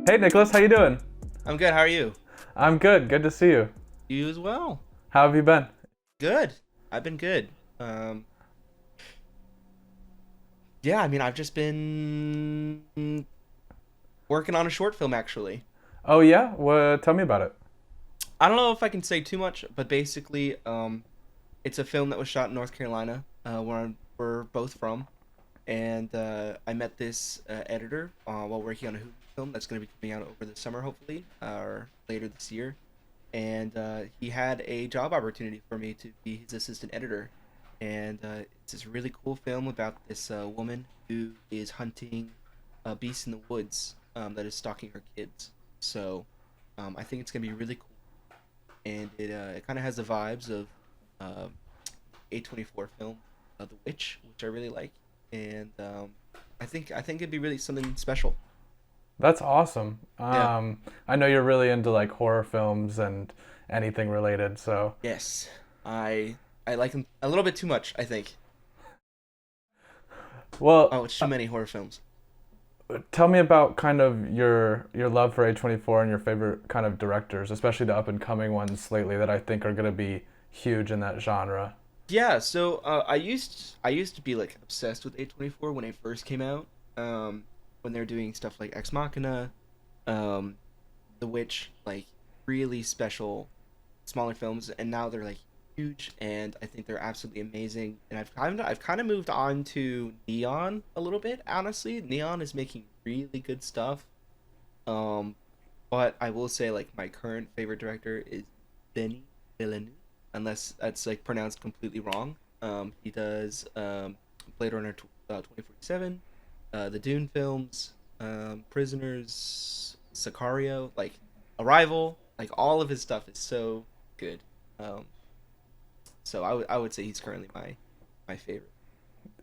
Hey Nicholas, how you doing? I'm good. How are you? I'm good. Good to see you. You as well. How have you been? Good. I've been good. Um, yeah, I mean, I've just been working on a short film actually. Oh yeah? What? Tell me about it. I don't know if I can say too much, but basically, it's a film that was shot in North Carolina, we're both from, and I met this editor while working on a Hulu film that's going to be coming out over the summer, hopefully, or later this year. And he had a job opportunity for me to be his assistant editor. And it's this really cool film about this woman who is hunting a beast in the woods that is stalking her kids. So I think it's gonna be really cool, and it kind of has the vibes of uh, A24 film, The Witch, which I really like, and I think it'd be really something special. That's awesome. Yeah. I know you're really into like horror films and anything related. So, Yes. I like him a little bit too much, I think. well, Oh, it's too many horror films. tell me about kind of your love for A24 and your favorite kind of directors, especially the up and coming ones lately that I think are going to be huge in that genre. Yeah, so I used to be like obsessed with A24 when it first came out. When they're doing stuff like Ex Machina, um, The Witch, like really special smaller films, and now they're like huge, and I think they're absolutely amazing. And I've kind of moved on to Neon a little bit. Honestly, Neon is making really good stuff. Um, but I will say like my current favorite director is Benny Villeneuve, unless that's like pronounced completely wrong. He does Blade Runner 2047, the Dune films, Prisoners, Sicario, like Arrival, like all of his stuff is so good. Um, so I would say he's currently my favorite.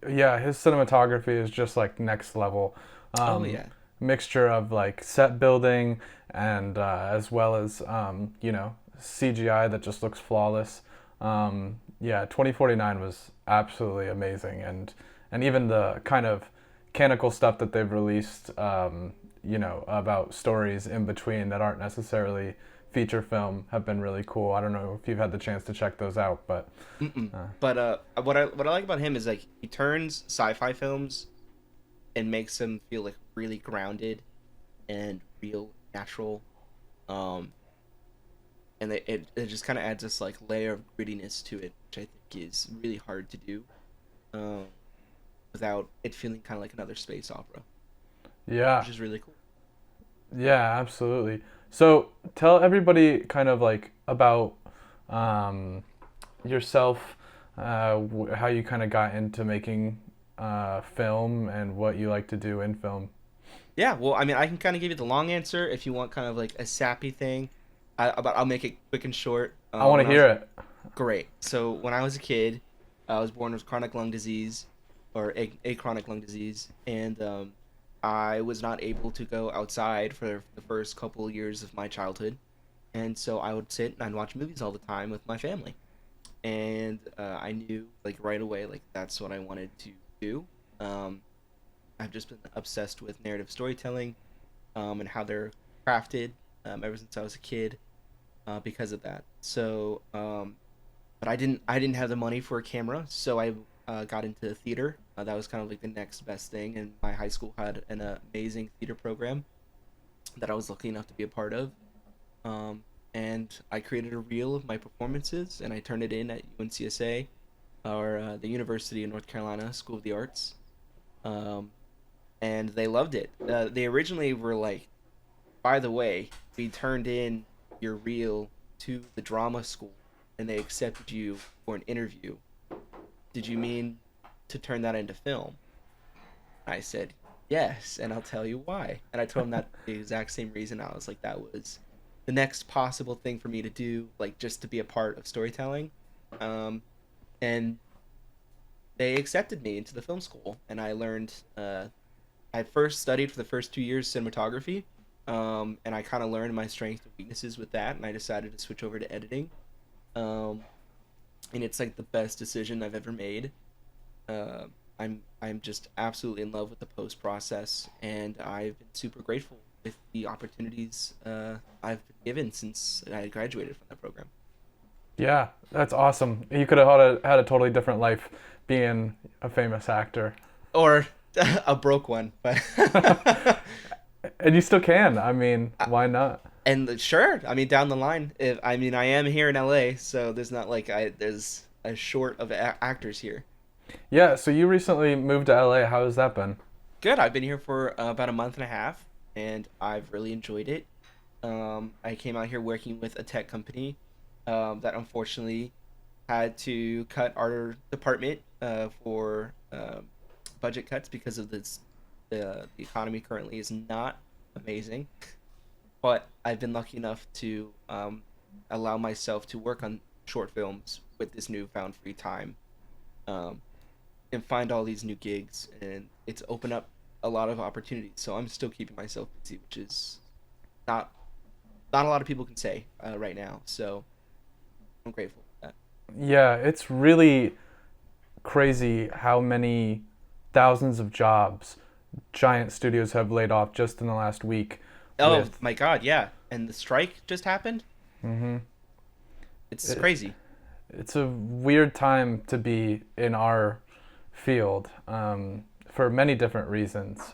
Yeah, his cinematography is just like next level. Oh Um, yeah, Mixture of like set building and as well as CGI that just looks flawless. Yeah, 2049 was absolutely amazing, and even the kind of canonical stuff that they've released, about stories in between that aren't necessarily feature film have been really cool. I don't know if you've had the chance to check those out, but mm-mm. uh, But what I like about him is like he turns sci-fi films and makes them feel like really grounded and real, natural. Um, and it just kind of adds this like layer of grittiness to it, which I think is really hard to do, um, without it feeling kind of like another space opera, yeah, which is really cool. yeah, absolutely. So tell everybody kind of like about um, yourself, how you kind of got into making film and what you like to do in film. Yeah, well, I mean, I can kind of give you the long answer if you want kind of like a sappy thing. But I'll make it quick and short. I want to When I was hear it. great, so when I was a kid, I was born with chronic lung disease, or a chronic lung disease, and I was not able to go outside for the first couple years of my childhood, and so I would sit and I'd watch movies all the time with my family, and I knew like right away like that's what I wanted to do. Um, I've just been obsessed with narrative storytelling, and how they're crafted, ever since I was a kid, because of that. So, but I didn't have the money for a camera, so I got into theater. That was kind of like the next best thing, and my high school had an amazing theater program that I was lucky enough to be a part of. Um, and I created a reel of my performances, and I turned it in at UNCSA, or the University of North Carolina School of the Arts. Um, and they loved it. They originally were like, by the way, we turned in your reel to the drama school, and they accepted you for an interview. Did you mean to turn that into film? I said, yes, and I'll tell you why. And I told him that the exact same reason. I was like, that was the next possible thing for me to do, like just to be a part of storytelling. Um, and they accepted me into the film school, and I learned. I first studied for the first 2 years cinematography, and I kind of learned my strengths and weaknesses with that, and I decided to switch over to editing. Um, and it's like the best decision I've ever made. I'm just absolutely in love with the post process, and I've been super grateful with the opportunities I've been given since I graduated from that program. Yeah, that's awesome. You could have had a totally different life being a famous actor. Or a broke one, but And you still can. I mean, why not? and sure, I mean down the line, if I mean I am here in LA, so there's not like I there's a short of actors here. Yeah, so you recently moved to LA. How has that been? Good. I've been here for about a month and a half, and I've really enjoyed it. I came out here working with a tech company that unfortunately had to cut our department for budget cuts because of this. The economy currently is not amazing, but I've been lucky enough to allow myself to work on short films with this newfound free time, um, and find all these new gigs, and it's opened up a lot of opportunities. So I'm still keeping myself busy, which is not not a lot of people can say right now. So I'm grateful for that. Yeah, it's really crazy how many thousands of jobs giant studios have laid off just in the last week Oh with my God, yeah. And the strike just happened. hmm It's it, crazy. it's a weird time to be in our field for many different reasons.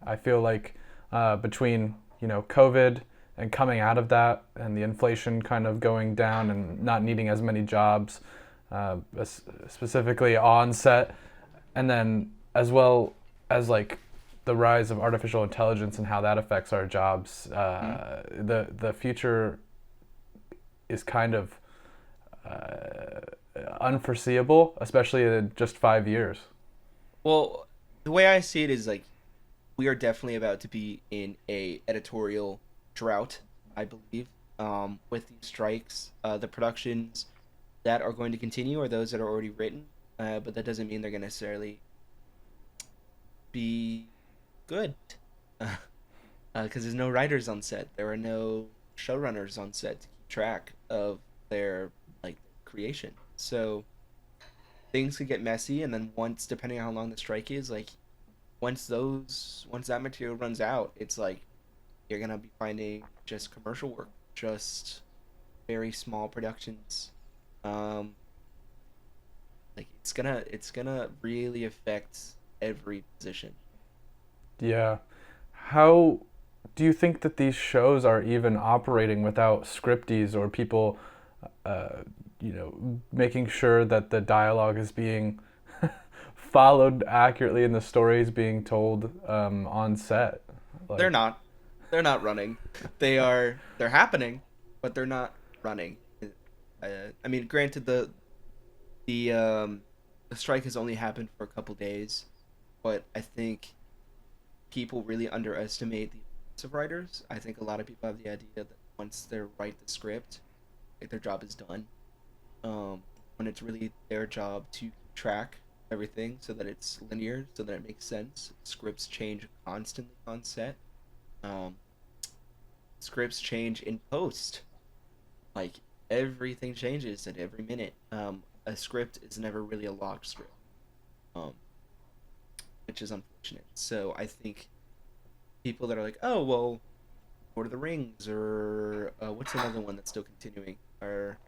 I feel like between COVID and coming out of that, and the inflation kind of going down, and not needing as many jobs, specifically on set, and then as well as like the rise of artificial intelligence and how that affects our jobs. Mhm. The future is kind of unforeseeable, especially in just 5 years. Well, the way I see it is like we are definitely about to be in a editorial drought, I believe. With these strikes, the productions that are going to continue are those that are already written, but that doesn't mean they're going to necessarily be good, because there's no writers on set. There are no showrunners on set to keep track of their like creation. So things could get messy, and then once, depending on how long the strike is, like once that material runs out, it's like you're gonna be finding just commercial work, just very small productions. Um, like it's gonna really affect every position. Yeah. How do you think that these shows are even operating without scripties or people, making sure that the dialogue is being followed accurately and the story is being told on set? They're Like, not. They're not running. They're happening, but they're not running. I mean, granted, the um the strike has only happened for a couple days, but I think people really underestimate the importance of writers. I think a lot of people have the idea that once they write the script, like their job is done. When it's really their job to keep track everything so that it's linear, so that it makes sense. Scripts change constantly on set. Um, Scripts change in post. Like everything changes at every minute. A script is never really a locked script, um, which is unfortunate. So I think people that are like, oh well, Lord of the Rings or what's another one that's still continuing? Or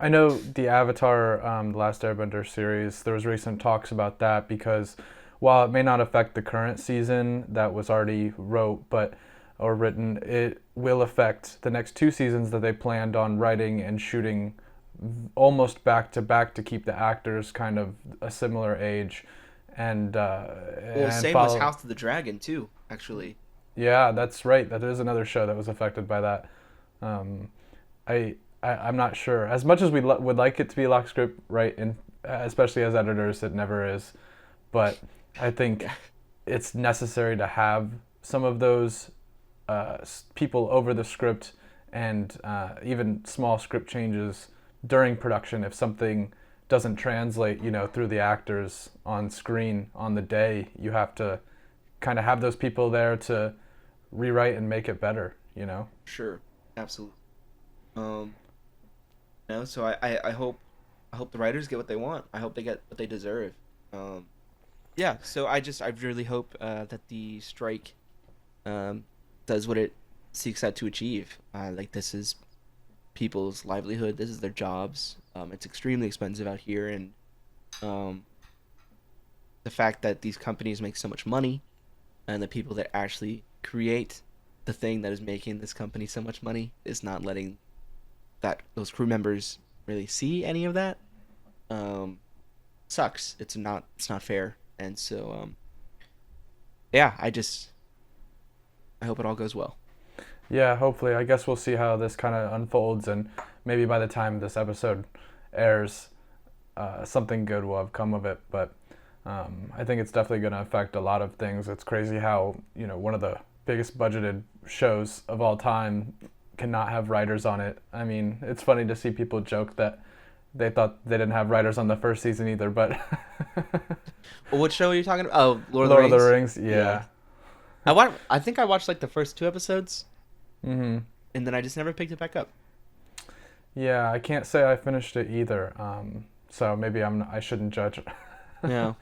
I know the Avatar, The Last Airbender series, there was recent talks about that because while it may not affect the current season that was already wrote but or written, it will affect the next two seasons that they planned on writing and shooting almost back to back to keep the actors kind of a similar age and well, and same was follow. House of the Dragon too, actually. Yeah, that's right. That is another show that was affected by that. Um, I'm not sure. As much as would like it to be lock script, right? And especially as editors, it never is. But I think Yeah, it's necessary to have some of those people over the script and even small script changes during production if something doesn't translate, through the actors on screen on the day. You have to kind of have those people there to rewrite and make it better. sure, absolutely. Um, so I hope the writers get what they want. I hope they get what they deserve. Um, yeah. So I really hope that the strike um does what it seeks out to achieve. Like this is people's livelihood. This is their jobs. It's extremely expensive out here, and um, the fact that these companies make so much money, and the people that actually create the thing that is making this company so much money is not letting that those crew members really see any of that. Um, Sucks. It's not fair, and so yeah, I hope it all goes well. Yeah, hopefully. I guess we'll see how this kind of unfolds, and maybe by the time this episode airs, something good will have come of it. But I think it's definitely going to affect a lot of things. It's crazy how, one of the biggest budgeted shows of all time cannot have writers on it. I mean, it's funny to see people joke that they thought they didn't have writers on the first season either, but Well, what show are you talking about? Oh, Lord of the Lord of the Rings. Rings, Yeah, yeah. I think I watched like the first two episodes, Hmm. and then I just never picked it back up. Yeah, I can't say I finished it either. So maybe I shouldn't judge. Yeah.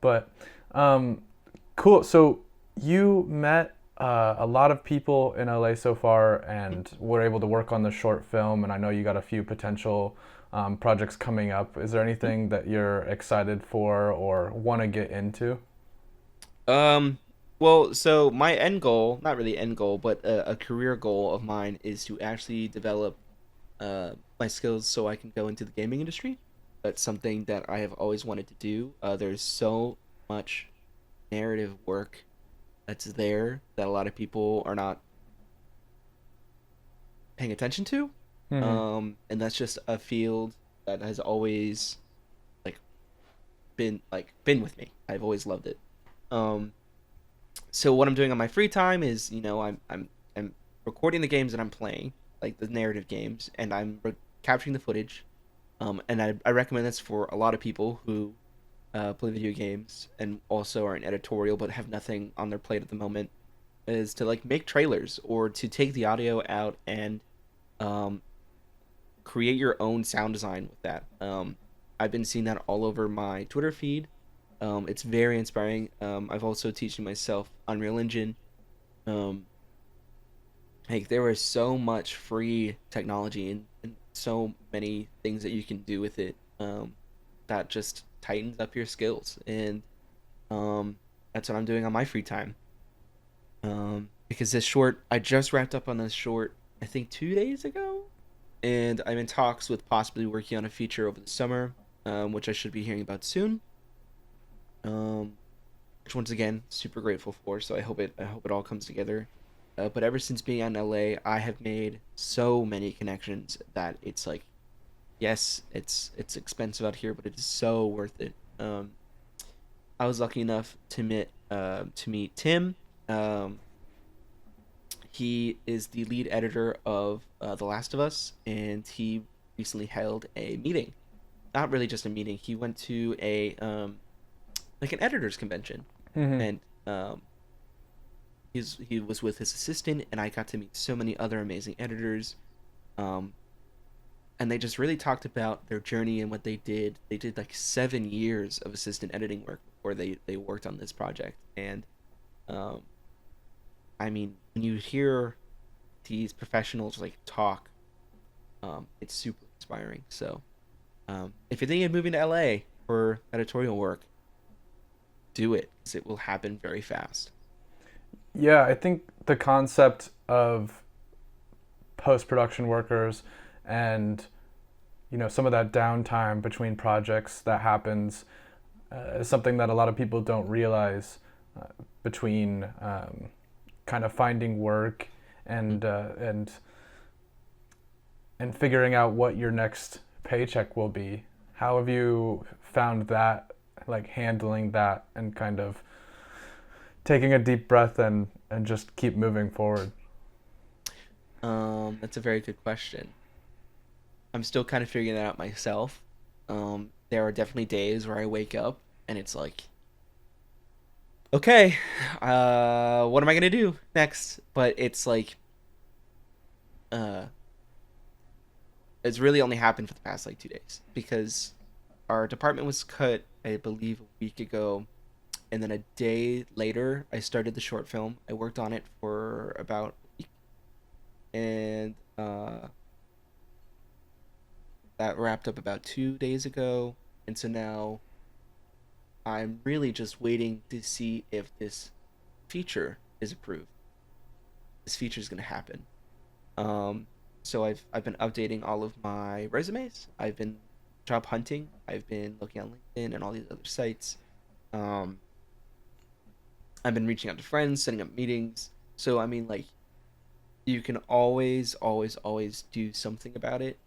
But um, cool. So you met a lot of people in LA so far, and were able to work on the short film. And I know you got a few potential projects coming up. Is there anything that you're excited for or want to get into? Um, well, so my end goal, not really end goal, but a career goal of mine is to actually develop my skills so I can go into the gaming industry. That's something that I have always wanted to do. There's so much narrative work that's there that a lot of people are not paying attention to. Hmm. And that's just a field that has always like been with me. I've always loved it. Um, so what I'm doing on my free time is, I'm recording the games that I'm playing, like the narrative games, and capturing the footage. And I recommend this for a lot of people who play video games and also are in editorial but have nothing on their plate at the moment, is to like make trailers or to take the audio out and um, create your own sound design with that. I've been seeing that all over my Twitter feed. It's very inspiring. I've also teaching myself Unreal Engine. Um, like there is so much free technology and so many things that you can do with it. That just tightens up your skills, and um, that's what I'm doing on my free time. Because this short, I just wrapped up on this short, I think 2 days ago, and I'm in talks with possibly working on a feature over the summer, which I should be hearing about soon. Um, which once again, super grateful for. So I hope it all comes together. But ever since being out in LA, I have made so many connections that it's like, yes, it's expensive out here, but it is so worth it. I was lucky enough to meet Tim. Um, he is the lead editor of The Last of Us, and he recently held a meeting. Not really just a meeting. He went to a like an editors convention, Hmm. and he was with his assistant, and I got to meet so many other amazing editors. Um, and they just really talked about their journey and what they did. They did like 7 years of assistant editing work before they worked on this project. And um, I mean, when you hear these professionals like talk, it's super inspiring. So if you're thinking of moving to LA for editorial work, do it because it will happen very fast. Yeah, I think the concept of post production workers and some of that downtime between projects that happens is something that a lot of people don't realize uh, between kind of finding work Mm. and uh, and and figuring out what your next paycheck will be. How have you found that, like handling that and kind of taking a deep breath and just keep moving forward? That's a very good question. I'm still kind of figuring that out myself. There are definitely days where I wake up and it's like, okay, what am I gonna do next? But it's like, uh, it's really only happened for the past like 2 days because our department was cut, I believe, a week ago, and then a day later, I started the short film. I worked on it for about a week, and that wrapped up about 2 days ago. And so now I'm really just waiting to see if this feature is approved. This feature is going to happen. Um, so I've been updating all of my resumes. I've been job hunting. I've been looking on LinkedIn and all these other sites. Um, I've been reaching out to friends, setting up meetings. So I mean, like, you can always, always, always do something about it.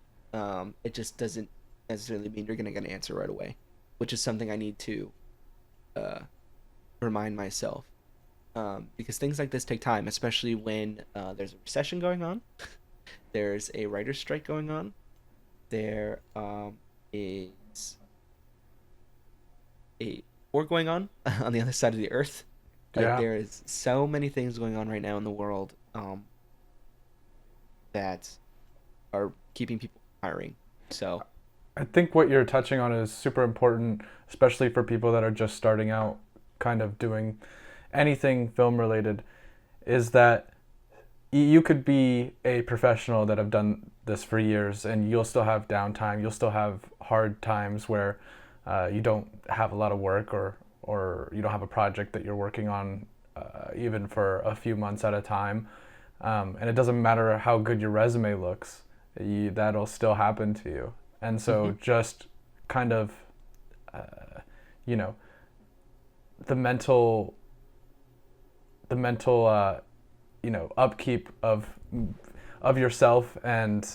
It just doesn't necessarily mean you're gonna get an answer right away, which is something I need to uh, remind myself. Because things like this take time, especially when there's a recession going on, there's a writer's strike going on, there is a war going on the other side of the earth. Like, Yeah. there is so many things going on right now in the world that are keeping people from hiring. So, I think what you're touching on is super important, especially for people that are just starting out, kind of doing anything film related, is that you could be a professional that have done this for years and you'll still have downtime. You'll still have hard times where you don't have a lot of work, or you don't have a project that you're working on even for a few months at a time. And it doesn't matter how good your resume looks, that'll still happen to you. And hmm so just kind of, uh, you know, the mental, the mental upkeep of yourself, and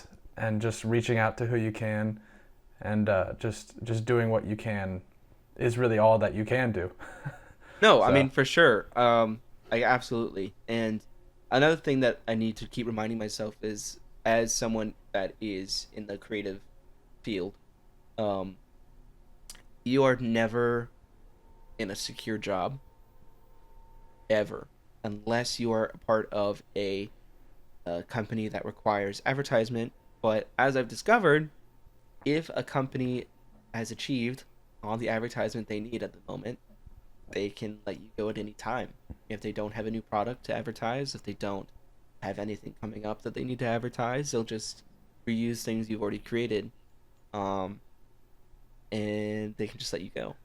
just reaching out to who you can, and just doing what you can is really all that you can do. no, I So mean, for sure. I absolutely. And another thing that I need to keep reminding myself is, as someone that is in the creative field, um, you are never in a secure job ever, unless you are a part of a company that requires advertisement. But as I've discovered, if a company has achieved all the advertisement they need at the moment, they can let you go at any time. If they don't have a new product to advertise, if they don't have anything coming up that they need to advertise, they'll just reuse things you've already created, um, and they can just let you go.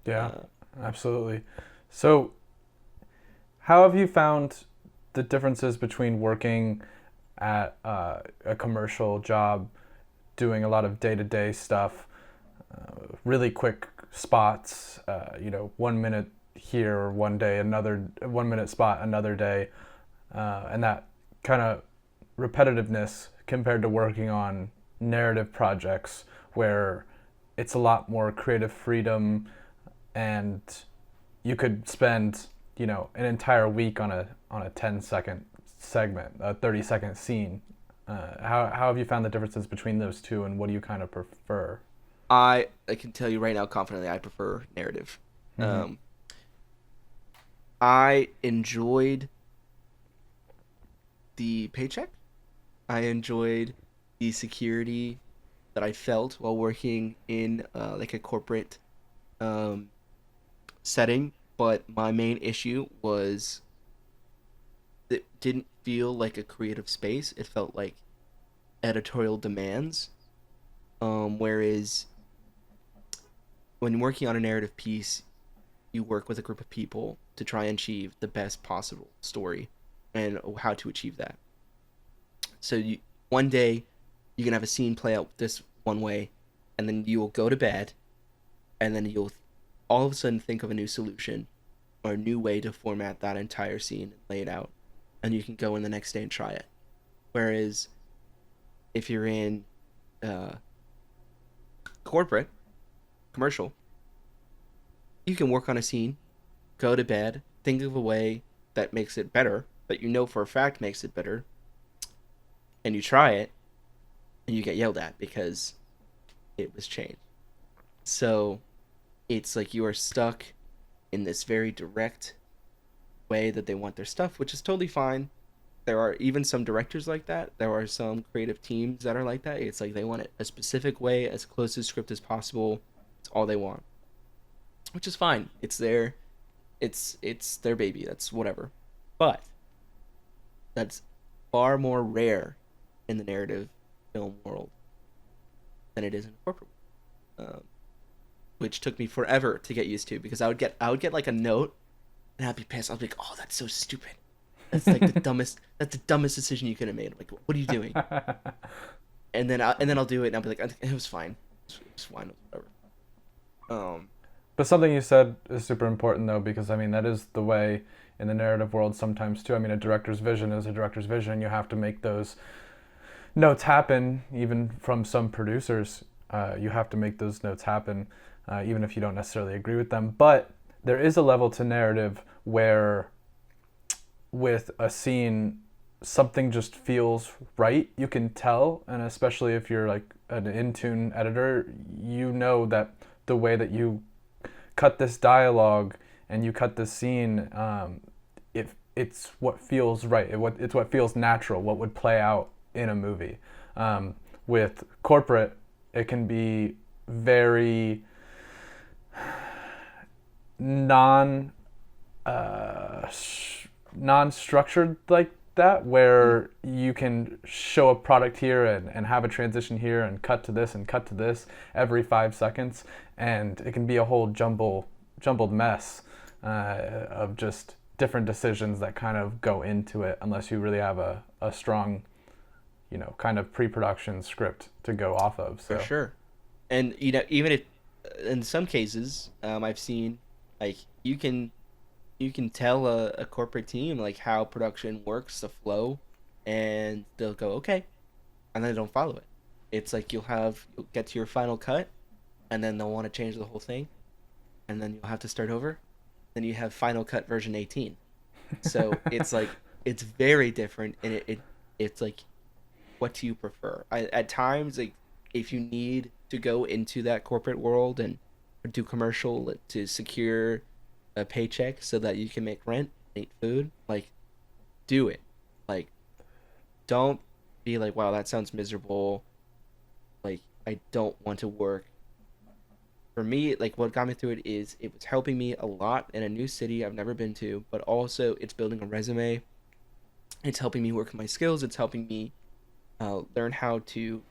yeah, Uh, absolutely. So how have you found the differences between working at a commercial job, doing a lot of day to day stuff, really quick spots, 1 minute here one day, another 1 minute spot another day, and that kind of repetitiveness compared to working on narrative projects where it's a lot more creative freedom, and you could spend an entire week on a 10-second segment, a 30-second scene. How have you found the differences between those two, and what do you kind of prefer? I can tell you right now confidently, I prefer narrative. Mm-hmm. Um, I enjoyed the paycheck. I enjoyed the security that I felt while working in like a corporate um, setting. But my main issue was it didn't feel like a creative space. It felt like editorial demands. Whereas when working on a narrative piece, you work with a group of people to try and achieve the best possible story and how to achieve that. So one day you can have a scene play out this one way, and then you will go to bed, and then you'll all of a sudden think of a new solution or a new way to format that entire scene and lay it out, and you can go in the next day and try it. Whereas if you're in uh, corporate, commercial, you can work on a scene, go to bed, think of a way that makes it better, that you know for a fact makes it better, and you try it, and you get yelled at because it was changed. So it's like you are stuck in this very direct way that they want their stuff, which is totally fine. There are even some directors like that. There are some creative teams that are like that. It's like they want it a specific way, as close to script as possible. It's all they want, which is fine. It's there. It's their baby. That's whatever. But that's far more rare in the narrative film world than it is in corporate, um, which took me forever to get used to because I would get like a note and I'd be pissed. I'd be like, oh, that's so stupid. That's like the dumbest. That's the dumbest decision you could have made. I'm like, what are you doing? And then I'll do it and I'll be like, it was fine. It was fine. Whatever. Um, But something you said is super important though, because I mean that is the way in the narrative world sometimes too. I mean, a director's vision is a director's vision. You have to make those notes happen, even from some producers. You have to make those notes happen, even if you don't necessarily agree with them. But there is a level to narrative where, with a scene, something just feels right. You can tell, and especially if you're like an in-tune editor, you know that the way that you cut this dialogue and you cut this scene, it's what feels right. It's what feels natural. What would play out in a movie. With corporate, it can be very non uh, non-structured like that, where you can show a product here and have a transition here and cut to this and cut to this every 5 seconds, and it can be a whole jumbled mess of just different decisions that kind of go into it unless you really have a strong, kind of pre-production script to go off of. for So sure. And even if in some cases, I've seen like you can tell a corporate team like how production works, the flow, and they'll go okay, and then they don't follow it. It's like you'll get to your final cut, and then they'll want to change the whole thing, and then you'll have to start over. Then you have Final Cut version 18. So it's like it's very different, and it's like what do you prefer? At times, like if you need to go into that corporate world and do commercial to secure a paycheck so that you can make rent, eat food, like do it. Like don't be like, wow, that sounds miserable. Like I don't want to work. For me, like what got me through it is it was helping me a lot in a new city I've never been to, but also it's building a resume. It's helping me work with my skills. It's helping me learn how to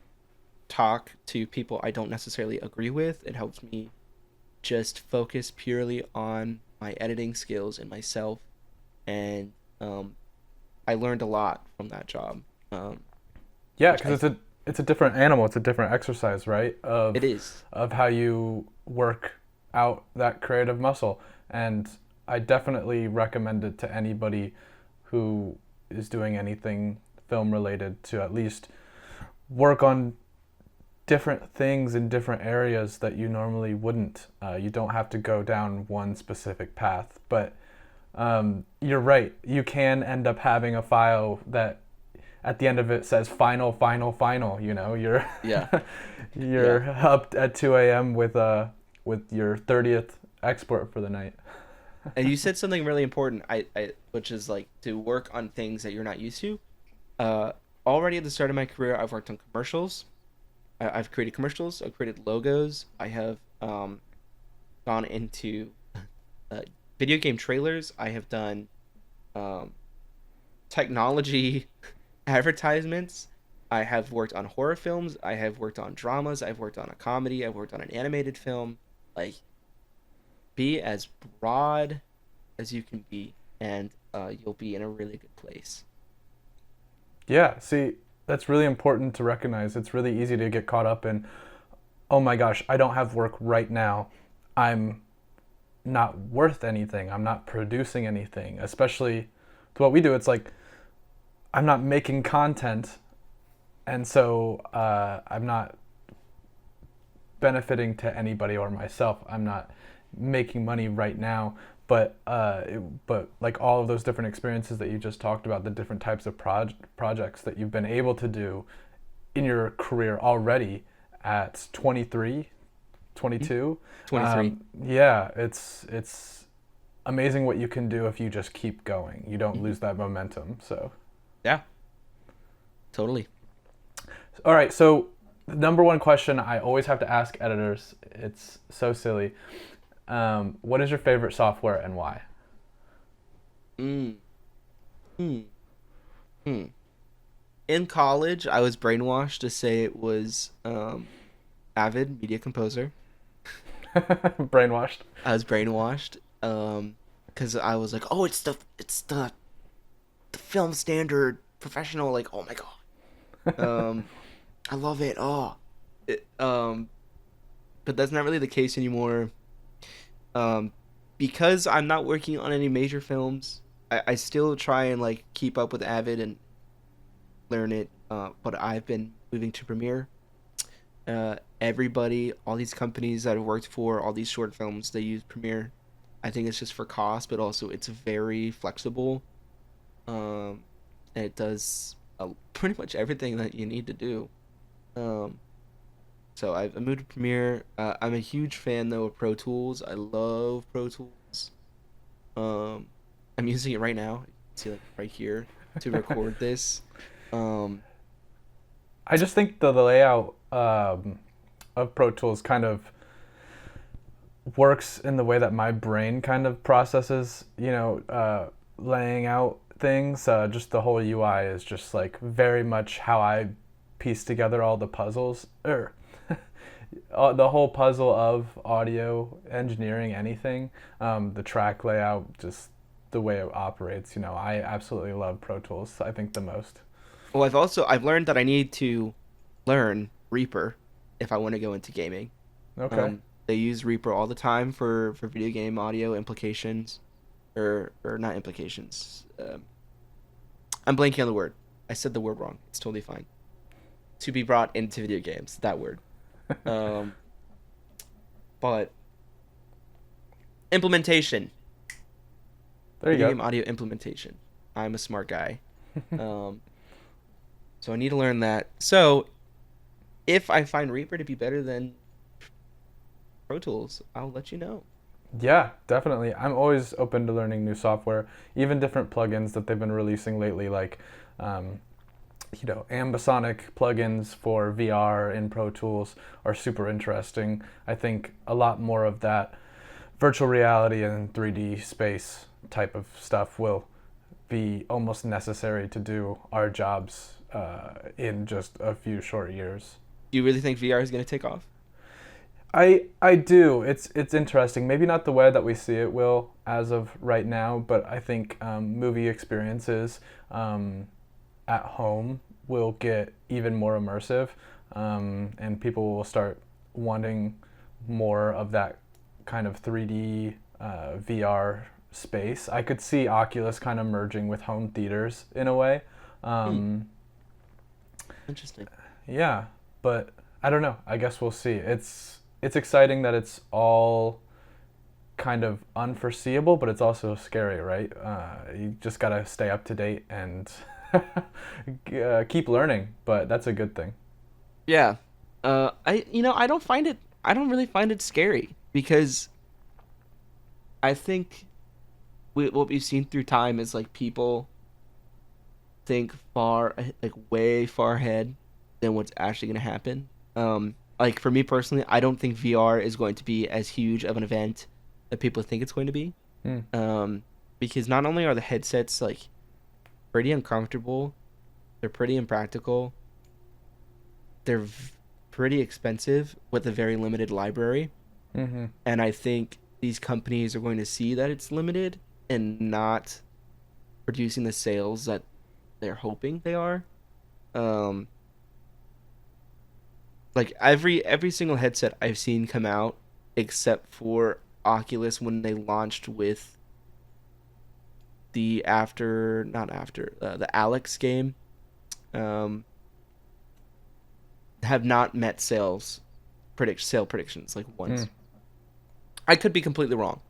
talk to people I don't necessarily agree with. It helps me just focus purely on my editing skills and myself. And I learned a lot from that job, yeah, which because it's a different animal. It's a different exercise, right? it is. Of how you work out that creative muscle. And I definitely recommend it to anybody who is doing anything film related to at least work on different things in different areas that you normally wouldn't. You don't have to go down one specific path, but you're right. You can end up having a file that at the end of it says final, final, final. You're Yeah. Yeah. you're up at 2 a.m. with your 30th export for the night. And you said something really important, which is like to work on things that you're not used to. Uh, Already at the start of my career, I've worked on commercials. I've created commercials. I've created logos. I have gone into uh, video game trailers. I have done um, technology advertisements. I have worked on horror films. I have worked on dramas. I've worked on a comedy. I've worked on an animated film. Like, be as broad as you can be, and you'll be in a really good place. Yeah, see, that's really important to recognize. It's really easy to get caught up in, oh my gosh, I don't have work right now. I'm not worth anything. I'm not producing anything. Especially to what we do, it's like I'm not making content, and so I'm not benefiting to anybody or myself. I'm not making money right now. But like all of those different experiences that you just talked about, the different types of projects that you've been able to do in your career already at 23, 22. 23. Yeah, it's amazing what you can do if you just keep going. You don't Hmm. lose that momentum. So, Yeah, totally. all right. So, the number one question I always have to ask editors, it's so silly. What is your favorite software and why? Mm. Hmm. Hmm. In college, I was brainwashed to say it was Avid Media Composer. Brainwashed. I was brainwashed because I was like, oh, the film standard professional. Like, oh my god, I love it. Oh, it, but that's not really the case anymore. Um, because I'm not working on any major films. I still try and like keep up with Avid and learn it. But I've been moving to Premiere. Everybody, all these companies that I've worked for, all these short films, they use Premiere. I think it's just for cost, but also it's very flexible. Um, and it does pretty much everything that you need to do. Um, so I moved to Premiere. I'm a huge fan though of Pro Tools. I love Pro Tools. Um, I'm using it right now. You can see like right here to record this. Um, I just think the layout of Pro Tools kind of works in the way that my brain kind of processes, laying out things. Just the whole UI is just like very much how I piece together all the puzzles, or the whole puzzle of audio engineering, anything. The track layout, just the way it operates. I absolutely love Pro Tools. I think the most. well, I've learned that I need to learn Reaper if I want to go into gaming. Okay. They use Reaper all the time for video game audio implications, or not implications. I'm blanking on the word. I said the word wrong. It's totally fine. To be brought into video games, that word. Um, but implementation, There you video go. game audio implementation. I'm a smart guy. Um, so I need to learn that. So if I find Reaper to be better than Pro Tools, I'll let you know. Yeah, definitely. I'm always open to learning new software, even different plugins that they've been releasing lately, like, um, ambisonic plugins for VR in Pro Tools are super interesting. I think a lot more of that virtual reality and 3D space type of stuff will be almost necessary to do our jobs in just a few short years. Do you really think VR is going to take off? I do. It's interesting. Maybe not the way that we see it will as of right now, but I think movie experiences at home will get even more immersive, and people will start wanting more of that kind of 3D VR space. I could see Oculus kind of merging with home theaters in a way. Hmm, Um, interesting. yeah, but I don't know. I guess we'll see. It's exciting that it's all kind of unforeseeable, but it's also scary, right? You just gotta stay up to date and keep learning, but that's a good thing. Yeah. I don't really find it scary because I think what we've seen through time is like people think like way far ahead than what's actually going to happen. Like for me personally, I don't think VR is going to be as huge of an event that people think it's going to be. Mm. Um, because not only are the headsets like pretty uncomfortable, they're pretty impractical, they're pretty expensive with a very limited library. Mm-hmm. And I think these companies are going to see that it's limited and not producing the sales that they're hoping they are. Um, like every single headset I've seen come out, except for Oculus when they launched with the after not after the Alex game, um, have not met sale predictions like Mm. once. I could be completely wrong,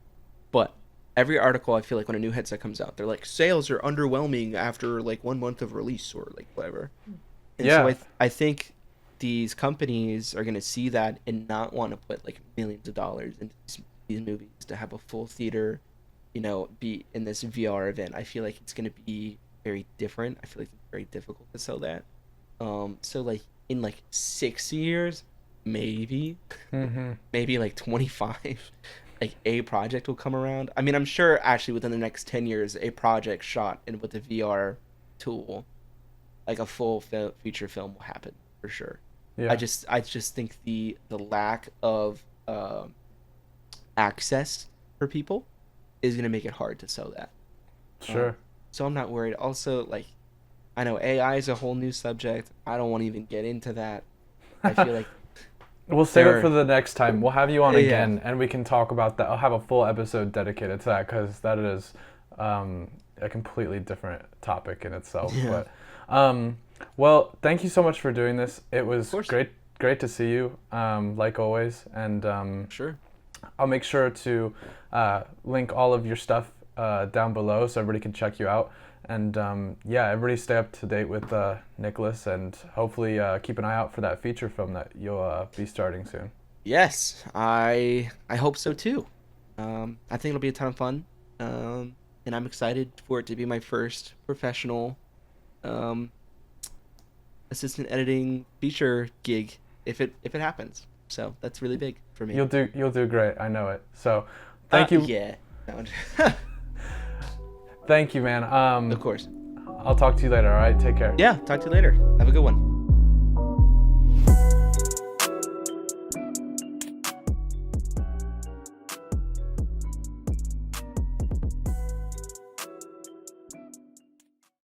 but every article I feel like when a new headset comes out, they're like sales are underwhelming after like 1 month of release or like whatever. And so Yeah. I think these companies are gonna see that and not want to put like millions of dollars into these movies to have a full theater, be in this VR event. I feel like it's gonna be very different. I feel like it's very difficult to sell that. So like in like 6 years, maybe, Mm-hmm. maybe like 25. like a project will come around. I mean, I'm sure actually within the next 10 years, a project shot in with a VR tool, like a full feature film will happen for sure. Yeah, I just think the lack of access for people is gonna make it hard to sell that. Um, sure. so I'm not worried. Also, like I know AI is a whole new subject. I don't want to even get into that. I feel like We'll save it for there. the next time. We'll have you on Yeah, again, and we can talk about that. I'll have a full episode dedicated to that because that is a completely different topic in itself. yeah, But well, thank you so much for doing this. It of was course, great to see you, like always. And sure. I'll make sure to link all of your stuff down below so everybody can check you out. And yeah, everybody stay up to date with Nicholas, and hopefully keep an eye out for that feature film that you'll be starting soon. Yes, I hope so too. I think it'll be a ton of fun. And I'm excited for it to be my first professional um, assistant editing feature gig if it happens. So that's really big for me. You'll do great. I know it. So thank you, Yeah. No, thank you, man. of course. I'll talk to you later. All right, take care. Yeah, talk to you later. Have a good one.